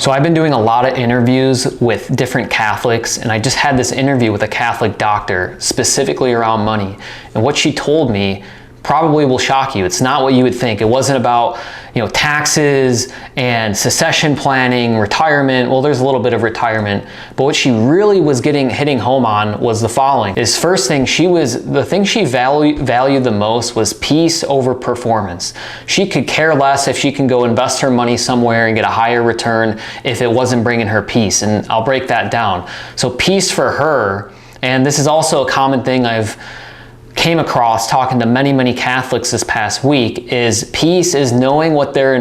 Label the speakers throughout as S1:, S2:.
S1: So I've been doing a lot of interviews with different Catholics, and I just had this interview with a Catholic doctor specifically around money. And what she told me probably will shock you. It's not what you would think. It wasn't about, taxes and succession planning, retirement. Well, there's a little bit of retirement, but what she really was hitting home on was the following. Is first thing, the thing she valued the most was peace over performance. She could care less if she can go invest her money somewhere and get a higher return if it wasn't bringing her peace. And I'll break that down. So peace for her, and this is also a common thing I've came across talking to many Catholics this past week, is peace is knowing what they're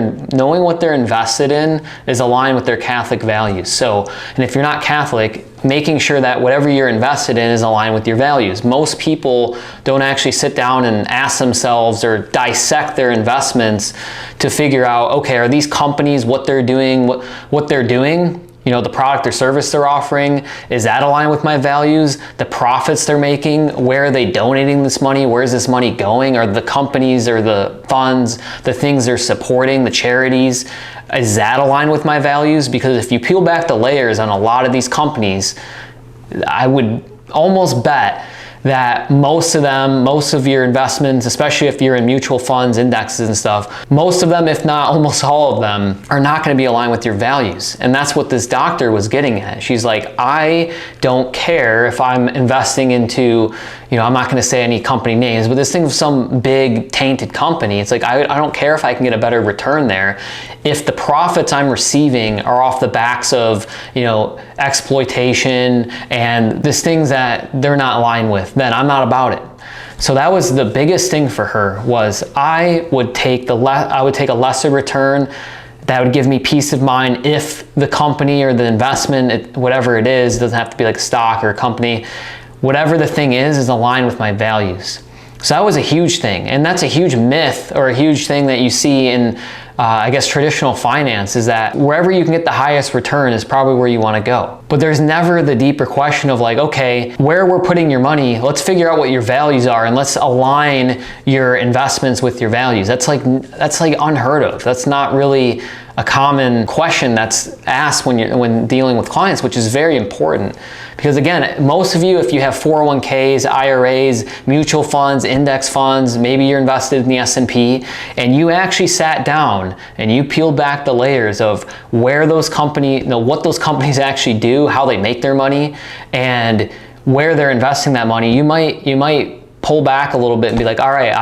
S1: invested in is aligned with their Catholic values. So, and if you're not Catholic, making sure that whatever you're invested in is aligned with your values. Most people don't actually sit down and ask themselves or dissect their investments to figure out, okay, are these companies, what they're doing, the product or service they're offering, is that aligned with my values? The profits they're making, where are they donating this money? Where's this money going? Are the companies or the funds, the things they're supporting, the charities, is that aligned with my values? Because if you peel back the layers on a lot of these companies, I would almost bet that most of your investments, especially if you're in mutual funds, indexes and stuff, most of them, if not almost all of them, are not going to be aligned with your values. And that's what this doctor was getting at. She's like, I don't care if I'm investing into, I'm not going to say any company names, but this thing with some big tainted company, it's like, I don't care if I can get a better return there. If the profits I'm receiving are off the backs of, exploitation and these things that they're not aligned with, then I'm not about it. So that was the biggest thing for her, was I would take a lesser return that would give me peace of mind if the company or the investment, whatever it is, doesn't have to be like a stock or a company, whatever the thing is aligned with my values. So that was a huge thing. And that's a huge myth, or a huge thing that you see in, traditional finance, is that wherever you can get the highest return is probably where you want to go. But there's never the deeper question of like, okay, where we're putting your money, let's figure out what your values are and let's align your investments with your values. That's like unheard of. That's not really a common question that's asked when dealing with clients, which is very important. Because again, most of you, if you have 401ks, IRAs, mutual funds, index funds, maybe you're invested in the S&P, and you actually sat down and you peeled back the layers of where those companies, what those companies actually do, how they make their money, and where they're investing that money, you might pull back a little bit and be like, all right,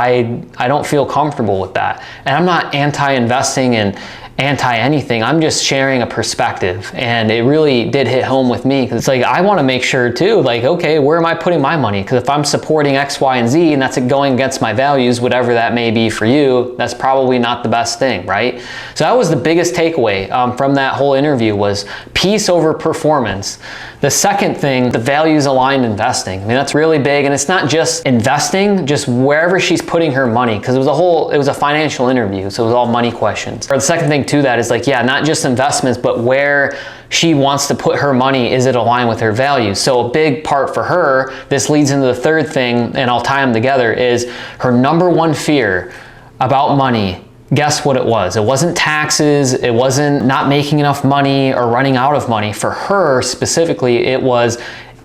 S1: I don't feel comfortable with that. And I'm not anti-investing and anti-anything. I'm just sharing a perspective, and it really did hit home with me, because it's like, I want to make sure too, like, okay, where am I putting my money? Because if I'm supporting X, Y, and Z, and that's going against my values, whatever that may be for you, that's probably not the best thing, right? So that was the biggest takeaway from that whole interview, was peace over performance. The second thing, the values aligned investing. I mean, that's really big, and it's not just investing, just wherever she's putting her money, because it was a financial interview, so it was all money questions. Or the second thing to that is like, yeah, not just investments, but where she wants to put her money, is it aligned with her values? So a big part for her, this leads into the third thing, and I'll tie them together, is her number one fear about money. Guess what it was? It wasn't taxes, it wasn't not making enough money or running out of money. For her specifically, it was,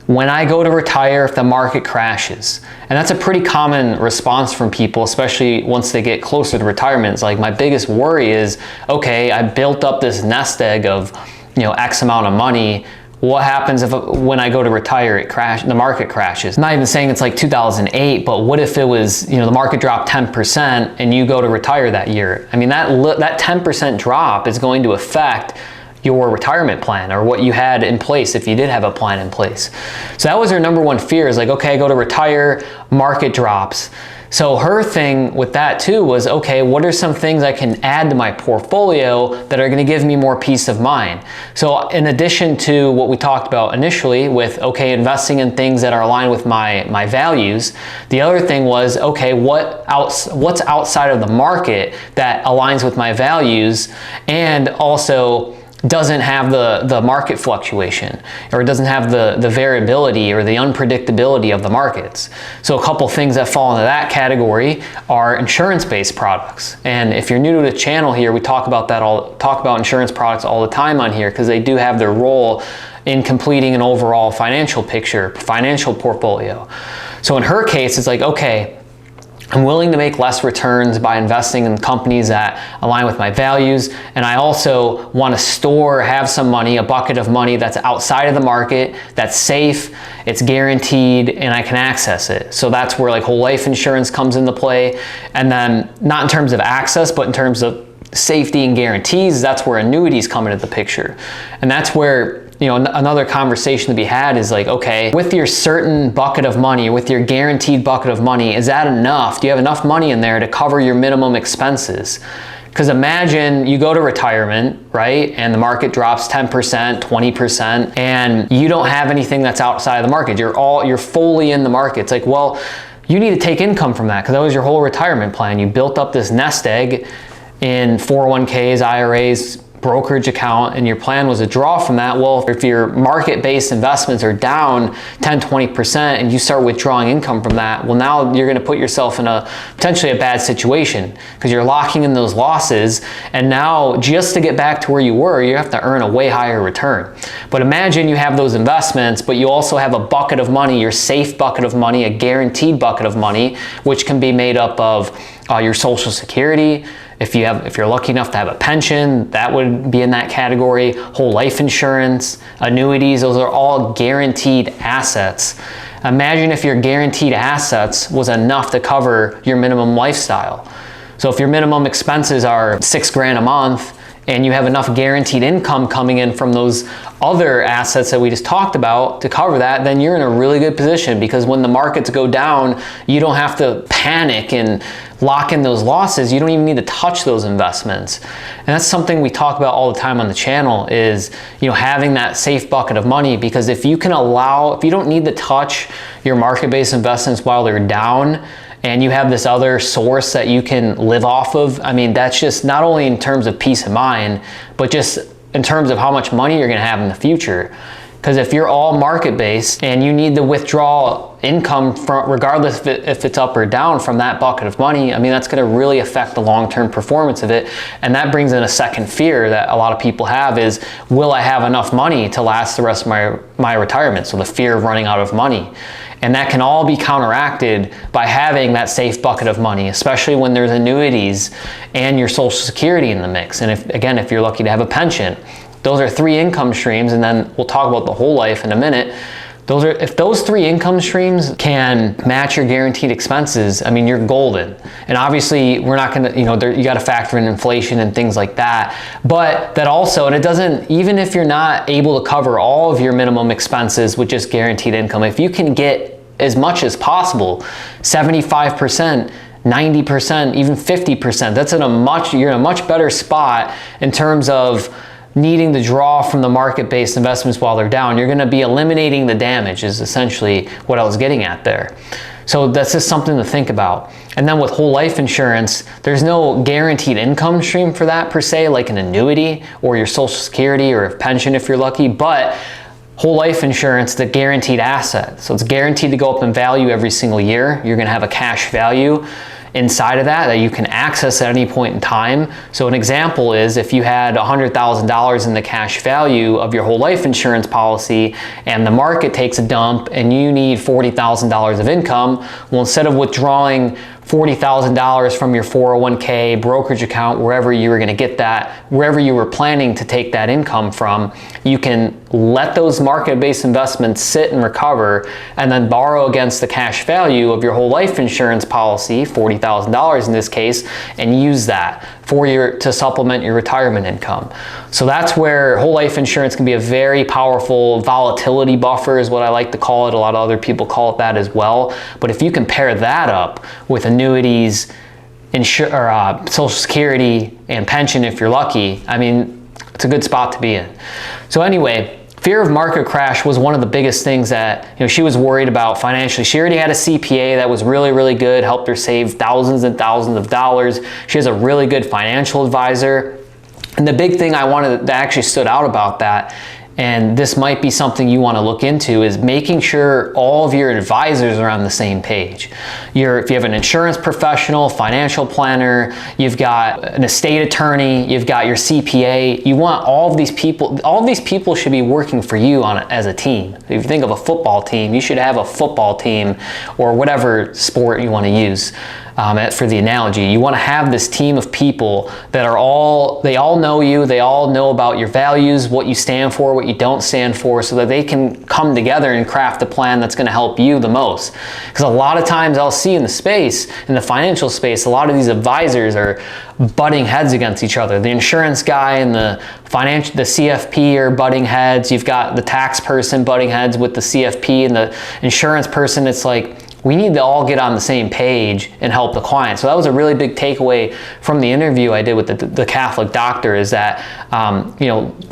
S1: when I go to retire, if the market crashes. And that's a pretty common response from people, especially once they get closer to retirement. It's like, my biggest worry is, okay, I built up this nest egg of, X amount of money. What happens when I go to retire, the market crashes? I'm not even saying it's like 2008, but what if it was, the market dropped 10% and you go to retire that year? I mean, that 10% drop is going to affect your retirement plan, or what you had in place if you did have a plan in place. So that was her number one fear, is like, okay, I go to retire, market drops. So her thing with that too was, okay, what are some things I can add to my portfolio that are going to give me more peace of mind? So in addition to what we talked about initially with, okay, investing in things that are aligned with my values, the other thing was, okay, what's outside of the market that aligns with my values, and also doesn't have the market fluctuation, or it doesn't have the variability or the unpredictability of the markets. So a couple things that fall into that category are insurance-based products. And if you're new to the channel here, we talk about insurance products all the time on here, because they do have their role in completing an overall financial picture, financial portfolio. So in her case, it's like, okay, I'm willing to make less returns by investing in companies that align with my values, and I also want to have some money, a bucket of money that's outside of the market, that's safe, it's guaranteed, and I can access it. So that's where like whole life insurance comes into play. And then not in terms of access, but in terms of safety and guarantees, that's where annuities come into the picture. And that's where, you know, another conversation to be had is like, okay, with your certain bucket of money, with your guaranteed bucket of money, is that enough? Do you have enough money in there to cover your minimum expenses? Because imagine you go to retirement, right? And the market drops 10%, 20%, and you don't have anything that's outside of the market. You're fully in the market. It's like, well, you need to take income from that, because that was your whole retirement plan. You built up this nest egg in 401ks, IRAs, brokerage account, and your plan was to draw from that. Well, if your market-based investments are down 10, 20% and you start withdrawing income from that, well, now you're going to put yourself in potentially a bad situation, because you're locking in those losses. And now just to get back to where you were, you have to earn a way higher return. But imagine you have those investments, but you also have a bucket of money, your safe bucket of money, a guaranteed bucket of money, which can be made up of your Social Security. If you're lucky enough to have a pension, that would be in that category. Whole life insurance, annuities, those are all guaranteed assets. Imagine if your guaranteed assets was enough to cover your minimum lifestyle. So if your minimum expenses are $6,000 a month, and you have enough guaranteed income coming in from those other assets that we just talked about to cover that, then you're in a really good position, because when the markets go down, you don't have to panic and lock in those losses. You don't even need to touch those investments. And that's something we talk about all the time on the channel, is, you know, having that safe bucket of money. Because if you don't need to touch your market-based investments while they're down, and you have this other source that you can live off of, I mean, that's just not only in terms of peace of mind, but just in terms of how much money you're going to have in the future. Because if you're all market-based and you need to withdraw income from, regardless if it's up or down, from that bucket of money, I mean, that's going to really affect the long-term performance of it. And that brings in a second fear that a lot of people have is, will I have enough money to last the rest of my retirement? So the fear of running out of money. And that can all be counteracted by having that safe bucket of money, especially when there's annuities and your Social Security in the mix. And if you're lucky to have a pension, those are 3 income streams. And then we'll talk about the whole life in a minute. If those 3 income streams can match your guaranteed expenses, I mean, you're golden. And obviously we're not gonna, you gotta factor in inflation and things like that. But that also, and it doesn't, even if you're not able to cover all of your minimum expenses with just guaranteed income, if you can get as much as possible, 75%, 90%, even 50%, you're in a much better spot in terms of needing to draw from the market-based investments while they're down. You're going to be eliminating the damage, is essentially what I was getting at there. So that's just something to think about. And then with whole life insurance, there's no guaranteed income stream for that per se, like an annuity or your Social Security or a pension if you're lucky, but whole life insurance, the guaranteed asset. So it's guaranteed to go up in value every single year. You're going to have a cash value inside of that you can access at any point in time. So an example is, if you had $100,000 in the cash value of your whole life insurance policy and the market takes a dump and you need $40,000 of income, well, instead of withdrawing $40,000 from your 401k brokerage account, wherever you were going to get that, wherever you were planning to take that income from, you can let those market-based investments sit and recover, and then borrow against the cash value of your whole life insurance policy, $40,000 in this case, and use that to supplement your retirement income. So that's where whole life insurance can be a very powerful volatility buffer, is what I like to call it. A lot of other people call it that as well. But if you can pair that up with annuities, Social Security, and pension if you're lucky, I mean, it's a good spot to be in. So anyway, fear of market crash was one of the biggest things that she was worried about financially. She already had a CPA that was really, really good, helped her save thousands and thousands of dollars. She has a really good financial advisor. And the big thing I wanted that actually stood out about that, and this might be something you want to look into, is making sure all of your advisors are on the same page. If you have an insurance professional, financial planner, you've got an estate attorney, you've got your CPA, you want all of these people should be working for you as a team. If you think of a football team, you should have a football team, or whatever sport you want to use. For the analogy, you want to have this team of people that they all know you, they all know about your values, what you stand for, what you don't stand for, so that they can come together and craft a plan that's going to help you the most. Because a lot of times I'll see in the financial space, a lot of these advisors are butting heads against each other. The insurance guy and the CFP are butting heads. You've got the tax person butting heads with the CFP and the insurance person. It's like, we need to all get on the same page and help the client. So that was a really big takeaway from the interview I did with the Catholic doctor, is that,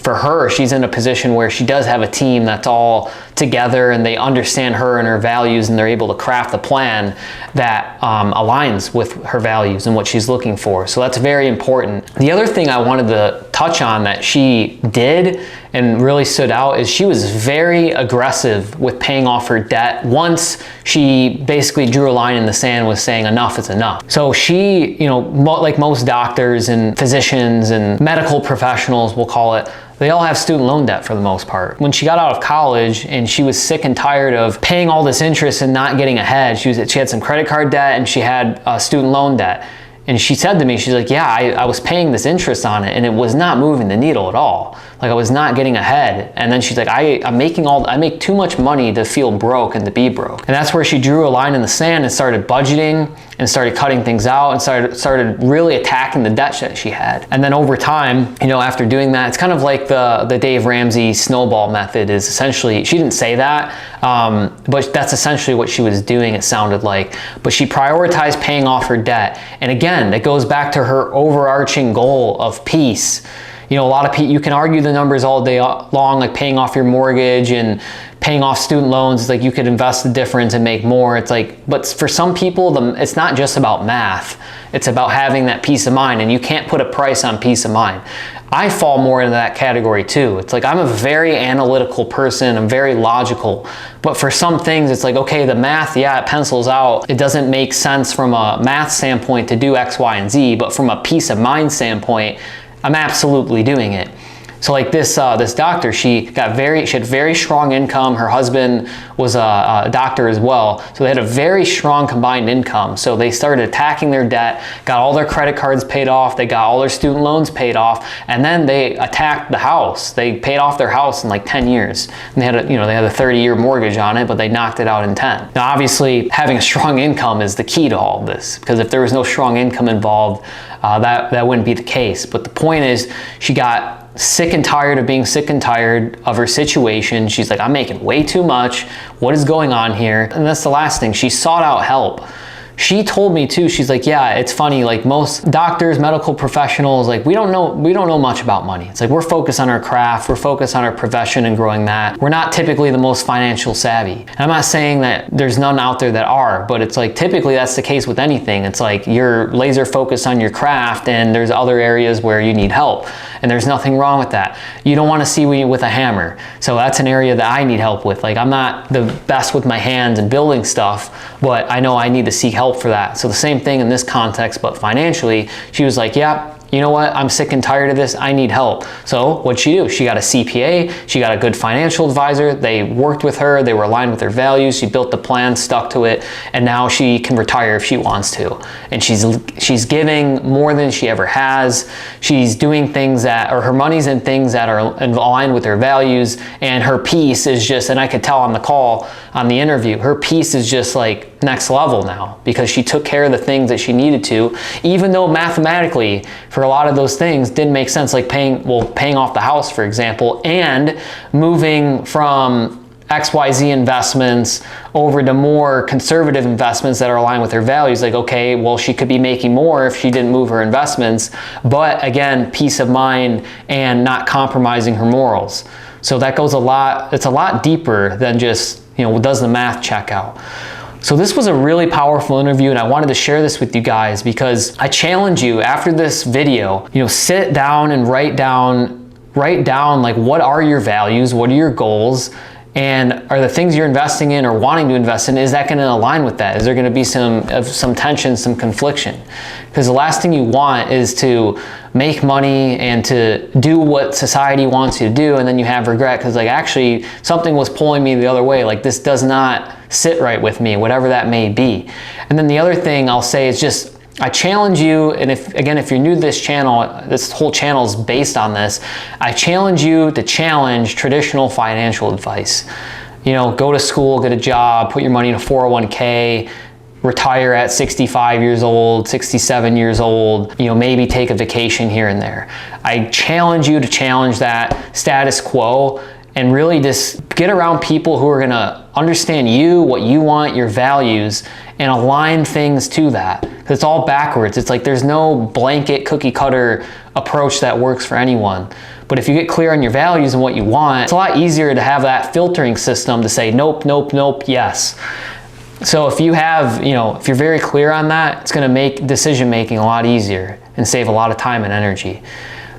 S1: for her, she's in a position where she does have a team that's all together and they understand her and her values, and they're able to craft a plan that aligns with her values and what she's looking for. So that's very important. The other thing I wanted to touch on that she did and really stood out is she was very aggressive with paying off her debt once she basically drew a line in the sand with saying enough is enough. So she, like most doctors and physicians and medical professionals, we'll call it, they all have student loan debt for the most part. When she got out of college and she was sick and tired of paying all this interest and not getting ahead, she had some credit card debt and she had student loan debt. And she said to me, she's like, yeah, I was paying this interest on it and it was not moving the needle at all. Like, I was not getting ahead. And then she's like, I make too much money to feel broke and to be broke. And that's where she drew a line in the sand and started budgeting and started cutting things out and started really attacking the debt that she had. And then over time, after doing that, it's kind of like the Dave Ramsey snowball method is essentially, she didn't say that, but that's essentially what she was doing, it sounded like. But she prioritized paying off her debt. And again, it goes back to her overarching goal of peace. A lot of people, you can argue the numbers all day long, like paying off your mortgage and paying off student loans. It's like you could invest the difference and make more. It's like, but for some people, it's not just about math. It's about having that peace of mind, and you can't put a price on peace of mind. I fall more into that category too. It's like, I'm a very analytical person. I'm very logical. But for some things, it's like, okay, the math, yeah, it pencils out. It doesn't make sense from a math standpoint to do X, Y, and Z, but from a peace of mind standpoint, I'm absolutely doing it. So like this doctor, she had very strong income. Her husband was a doctor as well. So they had a very strong combined income. So they started attacking their debt, got all their credit cards paid off, they got all their student loans paid off, and then they attacked the house. They paid off their house in like 10 years. And they had a 30-year mortgage on it, but they knocked it out in 10. Now obviously having a strong income is the key to all of this, because if there was no strong income involved, that wouldn't be the case. But the point is, she got sick and tired of being sick and tired of her situation. She's like, I'm making way too much. What is going on here? And that's the last thing. She sought out help. She told me too, she's like, yeah, it's funny, like most doctors, medical professionals, like we don't know much about money. It's like, we're focused on our craft, we're focused on our profession and growing that. We're not typically the most financial savvy. And I'm not saying that there's none out there that are, but it's like, typically that's the case with anything. It's like, you're laser focused on your craft and there's other areas where you need help. And there's nothing wrong with that. You don't want to see me with a hammer. So that's an area that I need help with. Like, I'm not the best with my hands and building stuff, but I know I need to seek help for that. So the same thing in this context, but financially, she was like, yeah, you know what? I'm sick and tired of this. I need help. So what'd she do? She got a CPA. She got a good financial advisor. They worked with her. They were aligned with their values. She built the plan, stuck to it, and now she can retire if she wants to. And she's giving more than she ever has. She's doing things her money's in things that are aligned with her values, and her peace is just, and I could tell on the call, on the interview, her peace is just like next level now, because she took care of the things that she needed to, even though mathematically for a lot of those things didn't make sense, like paying off the house, for example, and moving from XYZ investments over to more conservative investments that are aligned with her values. Like, okay, well, she could be making more if she didn't move her investments, but again, peace of mind and not compromising her morals. So that goes it's a lot deeper than just, does the math check out? So this was a really powerful interview, and I wanted to share this with you guys because I challenge you after this video, sit down and write down like, what are your values? What are your goals? And are the things you're investing in or wanting to invest in, is that going to align with that? Is there going to be some tension, some confliction? Because the last thing you want is to make money and to do what society wants you to do, and then you have regret because like, actually something was pulling me the other way. Like, this does not sit right with me, whatever that may be. And then the other thing I'll say is just, I challenge you, and if you're new to this channel, this whole channel is based on this, I challenge you to challenge traditional financial advice. Go to school, get a job, put your money in a 401k, retire at 65 years old, 67 years old, maybe take a vacation here and there. I challenge you to challenge that status quo and really just get around people who are gonna understand you, what you want, your values, and align things to that. It's all backwards. It's like there's no blanket cookie cutter approach that works for anyone. But if you get clear on your values and what you want, it's a lot easier to have that filtering system to say nope, nope, nope, yes. So if you have, if you're very clear on that, it's gonna make decision making a lot easier and save a lot of time and energy.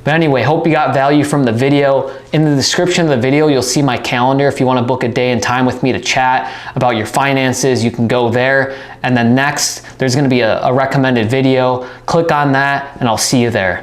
S1: But anyway, hope you got value from the video. In the description of the video, you'll see my calendar. If you want to book a day and time with me to chat about your finances, you can go there. And then next, there's going to be a recommended video. Click on that and I'll see you there.